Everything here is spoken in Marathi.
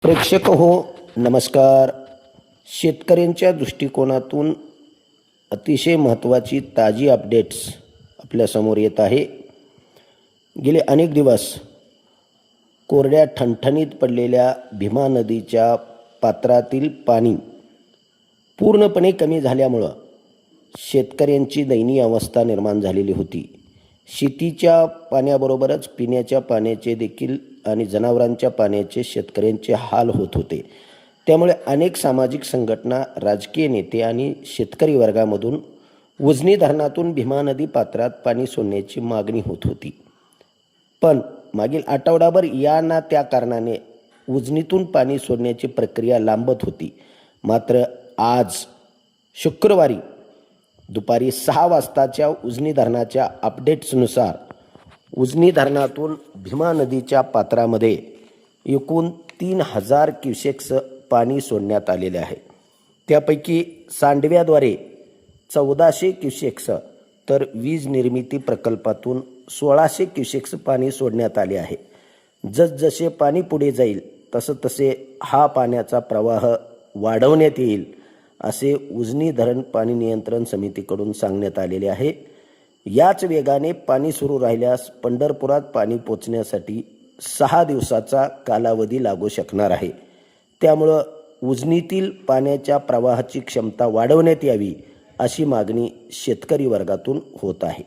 प्रेक्षक हो नमस्कार. शेतकऱ्यांच्या दृष्टिकोनातून अतिशय महत्त्वाची ताजी अपडेट्स आपल्यासमोर येत आहे. गेले अनेक दिवस कोरड्या ठणठणीत पडलेल्या भीमा नदीच्या पात्रातील पाणी पूर्णपणे कमी झाल्यामुळं शेतकऱ्यांची दयनीय अवस्था निर्माण झालेली होती. शेतीच्या पाण्याबरोबरच पिण्याच्या पाण्याचे देखील आणि जनावरांच्या पाण्याचे शेतकऱ्यांचे हाल होत होते. त्यामुळे अनेक सामाजिक संघटना, राजकीय नेते आणि शेतकरी वर्गामधून उजनी धरणातून भीमा नदी पात्रात पाणी सोडण्याची मागणी होत होती. पण मागील आठवडाभर या ना त्या कारणाने उजनीतून पाणी सोडण्याची प्रक्रिया लांबत होती. मात्र आज शुक्रवारी दुपारी 6 वाजताच्या उजनी धरणाच्या अपडेट्सनुसार उजनी धरणातून भीमा नदीच्या पात्रामध्ये एकूण 3000 क्युसेक्स पाणी सोडण्यात आलेले आहे. त्यापैकी सांडव्याद्वारे 1400 क्युसेक्स तर वीज निर्मिती प्रकल्पातून 1600 क्युसेक्स पाणी सोडण्यात आले आहे. जसजसे पाणी पुढे जाईल तसे हा पाण्याचा प्रवाह वाढवण्यात येईल असे उजनी धरण पाणी नियंत्रण समितीकडून सांगण्यात आलेले आहे. याच वेगाने पाणी सुरू राहिल्यास पंढरपुरात पाणी पोचण्यासाठी 6 दिवसाचा कालावधी लागू शकणार आहे. त्यामुळं उजनीतील पाण्याच्या प्रवाहाची क्षमता वाढवण्यात यावी अशी मागणी शेतकरी वर्गातून होत आहे.